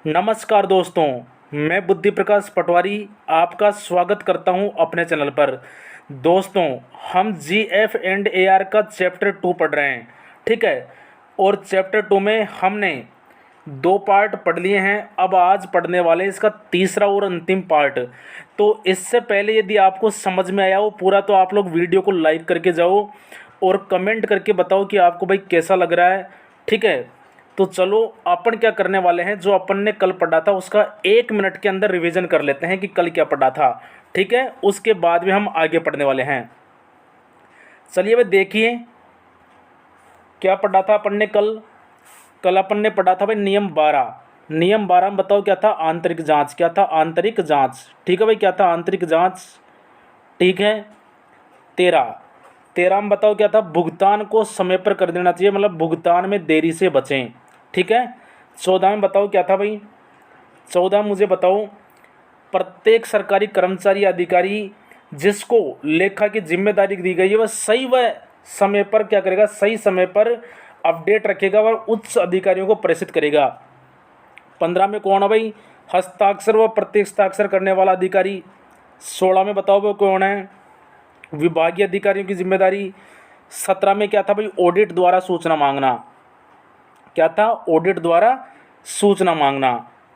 नमस्कार दोस्तों, मैं बुद्धि प्रकाश पटवारी आपका स्वागत करता हूं अपने चैनल पर। दोस्तों, हम GF&AR का चैप्टर 2 पढ़ रहे हैं, ठीक है। और चैप्टर 2 में हमने 2 पार्ट पढ़ लिए हैं। अब आज पढ़ने वाले इसका तीसरा और अंतिम पार्ट। तो इससे पहले यदि आपको समझ में आया हो पूरा तो आप लोग वीडियो को लाइक करके जाओ और कमेंट करके बताओ कि आपको भाई कैसा लग रहा है, ठीक है। तो चलो अपन क्या करने वाले हैं, जो अपन ने कल पढ़ा था उसका 1 मिनट के अंदर रिवीजन कर लेते हैं कि कल क्या पढ़ा था, ठीक है। उसके बाद में हम आगे पढ़ने वाले हैं। चलिए भाई देखिए क्या पढ़ा था अपन ने कल। कल अपन ने पढ़ा था भाई नियम 12। नियम 12 में बताओ क्या था, आंतरिक जांच। क्या था, आंतरिक जांच, ठीक है भाई। क्या था, आंतरिक जांच, ठीक है। 13 में बताओ क्या था, भुगतान को समय पर कर देना चाहिए, मतलब भुगतान में देरी से बचें, ठीक है। 14 में बताओ क्या था भाई, 14 मुझे बताओ, प्रत्येक सरकारी कर्मचारी अधिकारी जिसको लेखा की जिम्मेदारी दी गई है वह सही व समय पर क्या करेगा, सही समय पर अपडेट रखेगा और उच्च अधिकारियों को प्रेषित करेगा। 15 में कौन है भाई, हस्ताक्षर व प्रत्यक्षाक्षर करने वाला अधिकारी। 16 में बताओ वो कौन है, विभागीय अधिकारियों की जिम्मेदारी। 17 में क्या था भाई, ऑडिट द्वारा सूचना मांगना। क्या था, ऑडिट द्वारा सूचना मांगना।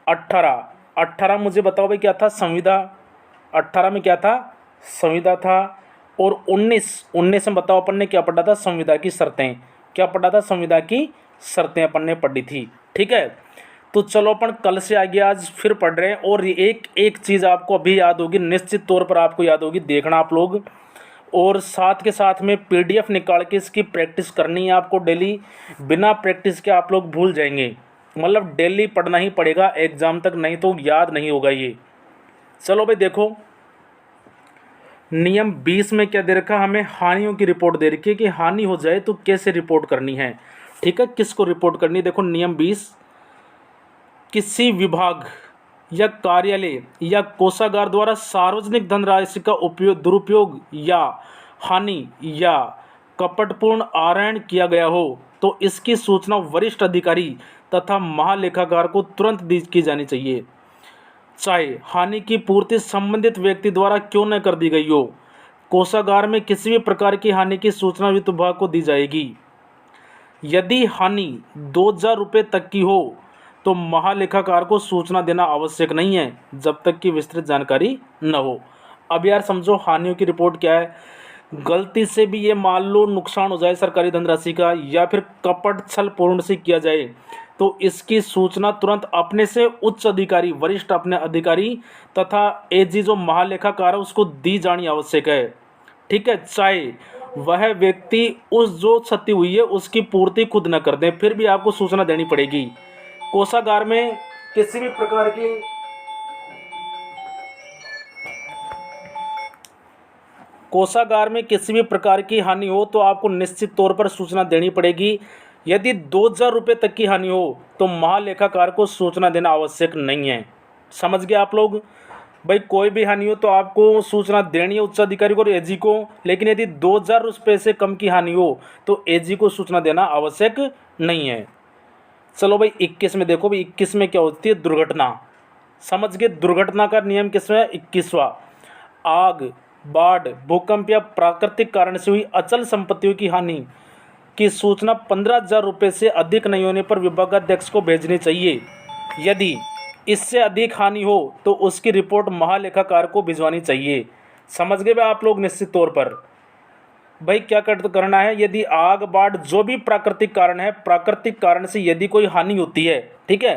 18 मुझे बताओ भाई क्या था, संविदा। 18 में क्या था, संविदा था। और 19 में बताओ अपन ने क्या पढ़ा था, संविदा की शर्तें। क्या पढ़ा था, संविदा की शर्तें अपन ने पढ़ी थी, ठीक है। तो चलो अपन कल से आगे आज फिर पढ़ रहे हैं। और एक एक चीज़ आपको अभी याद होगी, निश्चित तौर पर आपको याद होगी, देखना आप लोग। और साथ के साथ में PDF निकाल के इसकी प्रैक्टिस करनी है आपको डेली। बिना प्रैक्टिस के आप लोग भूल जाएंगे, मतलब डेली पढ़ना ही पड़ेगा एग्ज़ाम तक, नहीं तो याद नहीं होगा ये। चलो भाई देखो, नियम 20 में क्या दे रखा, हमें हानियों की रिपोर्ट दे रखी है कि हानि हो जाए तो कैसे रिपोर्ट करनी है, ठीक है। किसको रिपोर्ट करनी है, देखो नियम 20, किसी विभाग या कार्यालय या कोषागार द्वारा सार्वजनिक धनराशि का उपयोग, दुरुपयोग या हानि या कपटपूर्ण आहरण किया गया हो तो इसकी सूचना वरिष्ठ अधिकारी तथा महालेखाकार को तुरंत दी की जानी चाहिए, चाहे हानि की पूर्ति संबंधित व्यक्ति द्वारा क्यों न कर दी गई हो। कोषागार में किसी भी प्रकार की हानि की सूचना वित्त विभाग को दी जाएगी। यदि हानि 2000 रुपये तक की हो तो महालेखाकार को सूचना देना आवश्यक नहीं है जब तक कि विस्तृत जानकारी न हो। अब यार समझो, हानियों की रिपोर्ट क्या है, गलती से भी ये मान लो नुकसान हो जाए सरकारी धनराशि का, या फिर कपट छल पूर्ण से किया जाए तो इसकी सूचना तुरंत अपने से उच्च अधिकारी, वरिष्ठ अपने अधिकारी तथा AG जो महालेखाकार है उसको दी जानी आवश्यक है, ठीक है। चाहे वह व्यक्ति उस जो क्षति हुई है उसकी पूर्ति खुद न कर दें, फिर भी आपको सूचना देनी पड़ेगी। कोषागार में किसी भी प्रकार की कोषागार में किसी भी प्रकार की हानि हो तो आपको निश्चित तौर पर सूचना देनी पड़ेगी। यदि 2000 रुपये तक की हानि हो तो महालेखाकार को सूचना देना आवश्यक नहीं है। समझ गए आप लोग भाई, कोई भी हानि हो तो आपको सूचना देनी है उच्च अधिकारी को और AG को, लेकिन यदि 2000 रुपये से कम की हानि हो तो AG को सूचना देना आवश्यक नहीं है। चलो भाई 21 में देखो भाई, 21 में क्या होती है, दुर्घटना। समझ गए, दुर्घटना का नियम किसमें है, 21वां। आग, बाढ़, भूकंप या प्राकृतिक कारण से हुई अचल संपत्तियों की हानि की सूचना 15,000 रुपये से अधिक नहीं होने पर विभागाध्यक्ष को भेजनी चाहिए। यदि इससे अधिक हानि हो तो उसकी रिपोर्ट महालेखाकार को भिजवानी चाहिए। समझ गए भाई आप लोग, निश्चित तौर पर भाई क्या करना है, यदि आग, बाढ़, जो भी प्राकृतिक कारण है, प्राकृतिक कारण से यदि कोई हानि होती है, ठीक है,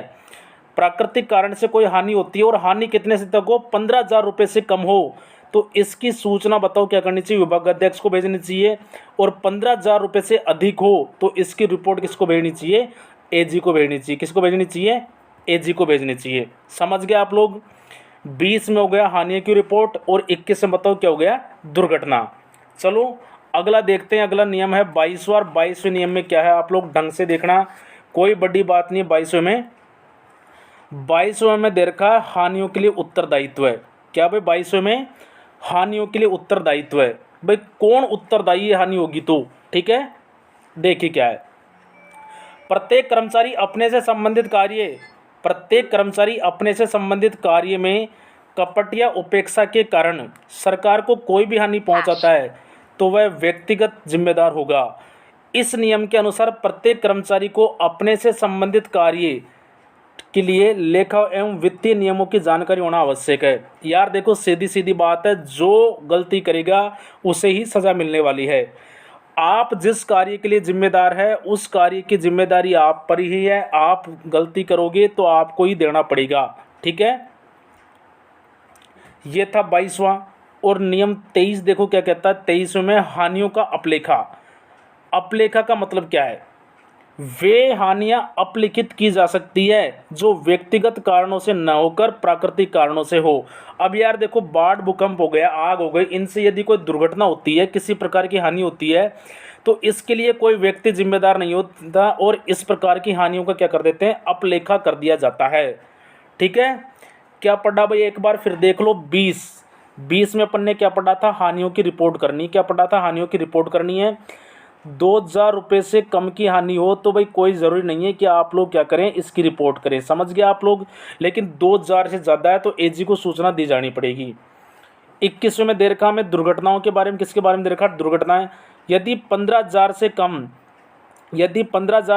प्राकृतिक कारण से कोई हानि होती है और हानि कितने से तक हो, 15,000 रुपये से कम हो तो इसकी सूचना बताओ क्या करनी चाहिए, विभागाध्यक्ष को भेजनी चाहिए। और 15,000 रुपये से अधिक हो तो इसकी रिपोर्ट किसको भेजनी चाहिए, AG को भेजनी चाहिए। किसको भेजनी चाहिए, AG को भेजनी चाहिए। समझ गए आप लोग। 20 में हो गया हानि की रिपोर्ट और 21 में बताओ क्या हो गया, दुर्घटना। चलो अगला देखते हैं, अगला नियम है 22वां। और 22वें नियम में क्या है आप लोग ढंग से देखना, कोई बड़ी बात नहीं है। 22वें में दे रखा है हानियों के लिए उत्तरदायित्व है। क्या भाई, 22वें में हानियों के लिए उत्तरदायित्व है। भाई कौन उत्तरदायी है हानि होगी तो, ठीक है। देखिए क्या है, प्रत्येक कर्मचारी अपने से संबंधित कार्य प्रत्येक कर्मचारी अपने से संबंधित कार्य में कपट या उपेक्षा के कारण सरकार को कोई भी हानि पहुंचाता है तो वह व्यक्तिगत जिम्मेदार होगा। इस नियम के अनुसार प्रत्येक कर्मचारी को अपने से संबंधित कार्य के लिए लेखा एवं वित्तीय नियमों की जानकारी होना आवश्यक है। यार देखो, सीधी सीधी बात है, जो गलती करेगा उसे ही सज़ा मिलने वाली है। आप जिस कार्य के लिए जिम्मेदार है उस कार्य की जिम्मेदारी आप पर ही है। आप गलती करोगे तो आपको ही देना पड़ेगा। ठीक है, ये था 22वां। और नियम 23 देखो क्या कहता है। 23वें में हानियों का अपलेखा। अपलेखा का मतलब क्या है? वे हानियां अपलिखित की जा सकती है जो व्यक्तिगत कारणों से न होकर प्राकृतिक कारणों से हो। अब यार देखो, बाढ़, भूकंप हो गया, आग हो गई, इनसे यदि कोई दुर्घटना होती है, किसी प्रकार की हानि होती है, तो इसके लिए कोई व्यक्ति जिम्मेदार नहीं होता और इस प्रकार की हानियों का क्या कर देते हैं? अपलेखा कर दिया जाता है। ठीक है, क्या पढ़ा भाई? एक बार फिर देख लो। 20 में अपन ने क्या पढ़ा था? हानियों की रिपोर्ट करनी। क्या पढ़ा था? हानियों की रिपोर्ट करनी है। 2000 रुपये से कम की हानि हो तो भाई कोई ज़रूरी नहीं है कि आप लोग क्या करें, इसकी रिपोर्ट करें। समझ गए आप लोग? लेकिन 2000 से ज़्यादा है तो एजी को सूचना दी जानी पड़ेगी। 21वें में दे रखा में दुर्घटनाओं के बारे में। किसके बारे में दे रखा? दुर्घटनाएं। यदि 15,000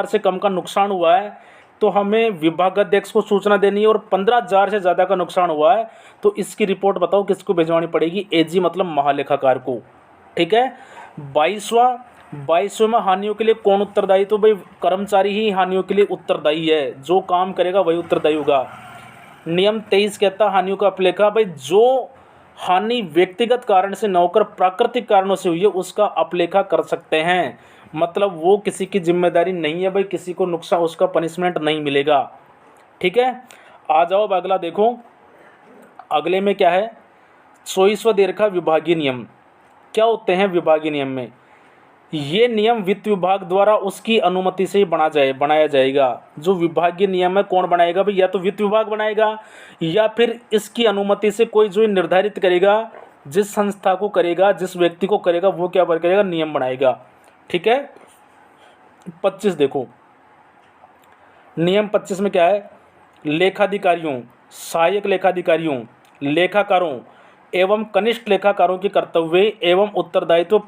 से कम का नुकसान हुआ है तो हमें विभागाध्यक्ष को सूचना देनी है। और 15,000 से ज़्यादा का नुकसान हुआ है तो इसकी रिपोर्ट बताओ किसको भिजवानी पड़ेगी? एजी मतलब महालेखाकार को। ठीक है। 22वें में हानियों के लिए कौन उत्तरदायी? तो भाई कर्मचारी ही हानियों के लिए उत्तरदायी है। जो काम करेगा वही उत्तरदायी होगा। नियम 23 कहता है हानियों का अपलेखा। भाई जो हानि व्यक्तिगत कारण से न होकर प्राकृतिक कारणों से हुई है उसका अपलेखा कर सकते हैं। मतलब वो किसी की जिम्मेदारी नहीं है भाई, किसी को नुकसान, उसका पनिशमेंट नहीं मिलेगा। ठीक है, आ जाओ अब अगला देखो। अगले में क्या है? 24वां दे रखा विभागीय नियम। क्या होते हैं विभागीय नियम में? ये नियम वित्त विभाग द्वारा उसकी अनुमति से ही बनाया जाएगा। जो विभागीय नियम है कौन बनाएगा भाई? या तो वित्त विभाग बनाएगा या फिर इसकी अनुमति से कोई जो निर्धारित करेगा, जिस संस्था को करेगा, जिस व्यक्ति को करेगा, वो क्या करेगा? नियम बनाएगा। ठीक है। 25 देखो, नियम 25 में क्या है? लेखाधिकारियों, सहायक लेखाधिकारियों, लेखाकारों एवं कनिष्ठ लेखाकारों के कर्तव्य एवं उत्तरदायित्व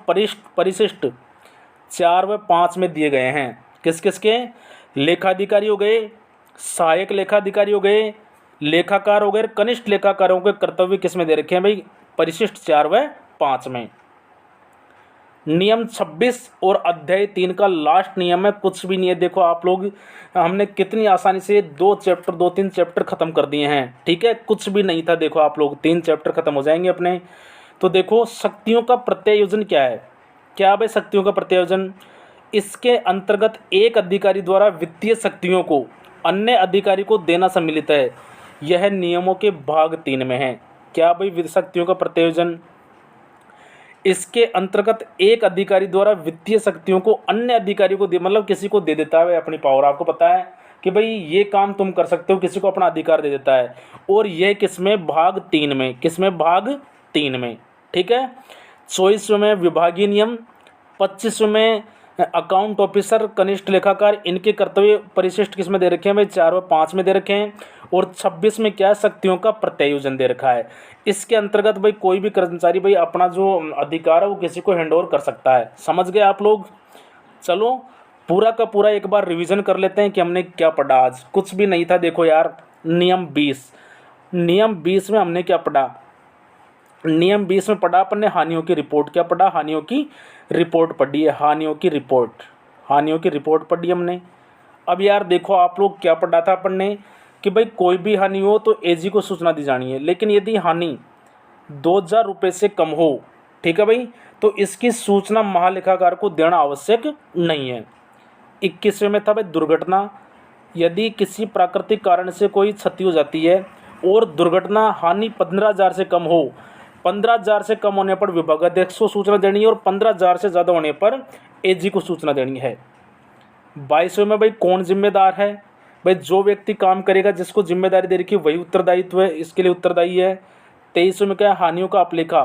परिशिष्ट 4 व 5 में दिए गए हैं। किस किस के? लेखाधिकारी हो गए, सहायक लेखाधिकारी हो गए, लेखाकार हो गए, कनिष्ठ लेखाकारों के कर्तव्य किस में दे रखे हैं भाई? परिशिष्ट 4 व 5 में। नियम 26 और अध्याय 3 का लास्ट नियम है। कुछ भी नहीं है। देखो आप लोग, हमने कितनी आसानी से 2-3 चैप्टर खत्म कर दिए हैं। ठीक है, कुछ भी नहीं था। देखो आप लोग, 3 चैप्टर खत्म हो जाएंगे अपने। तो देखो, शक्तियों का प्रत्यायोजन क्या है? क्या भाई शक्तियों का प्रत्यायोजन? इसके अंतर्गत एक अधिकारी द्वारा वित्तीय शक्तियों को अन्य अधिकारी को देना सम्मिलित है। यह नियमों के भाग 3 में है। क्या भाई शक्तियों का प्रत्यायोजन? इसके अंतर्गत एक अधिकारी द्वारा वित्तीय शक्तियों को अन्य अधिकारी को मतलब किसी को दे देता है अपनी पावर। आपको पता है कि भाई ये काम तुम कर सकते हो, किसी को अपना अधिकार दे देता है। और यह किसमें? भाग 3 में। किसमें? भाग 3 में। ठीक है। 24वें में विभागीय नियम, 25वें में अकाउंट ऑफिसर, कनिष्ठ लेखाकार, इनके कर्तव्य परिशिष्ट किस में दे रखे हैं भाई? 4 व 5 में दे रखे हैं। और 26 में क्या है? शक्तियों का प्रत्यायोजन दे रखा है। इसके अंतर्गत भाई कोई भी कर्मचारी भाई अपना जो अधिकार है वो किसी को हैंड ओवर कर सकता है। समझ गए आप लोग? चलो पूरा का पूरा एक बार रिवीजन कर लेते हैं कि हमने क्या पढ़ा आज। कुछ भी नहीं था। देखो यार, नियम 20 में हमने क्या पढ़ा? नियम 20 में पढ़ा अपन ने हानियों की रिपोर्ट। क्या पढ़ा? हानियों की रिपोर्ट पढ़ी है। हानियों की रिपोर्ट पढ़ी हमने। अब यार देखो आप लोग, क्या पढ़ा था अपन ने कि भाई कोई भी हानि हो तो एजी को सूचना दी जानी है। लेकिन यदि हानि 2000 रुपये से कम हो, ठीक है भाई, तो इसकी सूचना महालेखाकार को देना आवश्यक नहीं है। 21वें में था भाई दुर्घटना। यदि किसी प्राकृतिक कारण से कोई क्षति हो जाती है और दुर्घटना हानि 15,000 से कम हो, 15,000 से कम होने पर विभागाध्यक्ष को सूचना देनी है और 15,000 से ज़्यादा होने पर एजी को सूचना देनी है। 22वें में भाई कौन जिम्मेदार है? भाई जो व्यक्ति काम करेगा, जिसको जिम्मेदारी दे रखी है, वही उत्तरदायित्व है, इसके लिए उत्तरदायी है। 23वें में क्या है? हानियों का अपलेखा।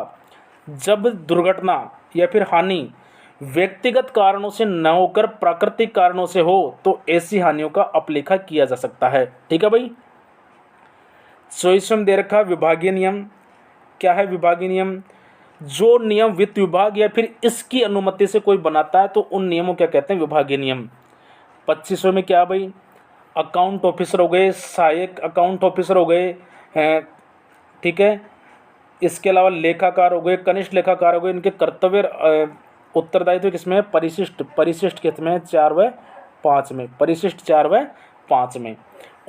जब दुर्घटना या फिर हानि व्यक्तिगत कारणों से न होकर प्राकृतिक कारणों से हो तो ऐसी हानियों का अपलेखा किया जा सकता है। ठीक है भाई। 24वें में दे रखा है विभागीय नियम। क्या है विभागीय नियम? जो नियम वित्त विभाग या फिर इसकी अनुमति से कोई बनाता है तो उन नियमों क्या कहते हैं? विभागीय नियम। 25वें में क्या भाई? अकाउंट ऑफिसर हो गए, सहायक अकाउंट ऑफिसर हो गए हैं, ठीक है। इसके अलावा लेखाकार हो गए, कनिष्ठ लेखाकार हो गए, इनके कर्तव्य उत्तरदायित्व किसमें है? परिशिष्ट। परिशिष्ट किसमें है? 4 व 5 में। परिशिष्ट 4 व 5 में।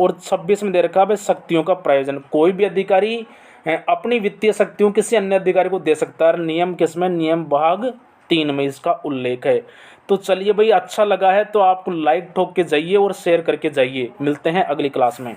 और 26 में दे रखा है शक्तियों का प्रयोजन। कोई भी अधिकारी अपनी वित्तीय शक्तियों किसी अन्य अधिकारी को दे सकता है। नियम किसमें? नियम भाग 3 में इसका उल्लेख है। तो चलिए भाई, अच्छा लगा है तो आप लाइक ठोक के जाइए और शेयर करके जाइए। मिलते हैं अगली क्लास में।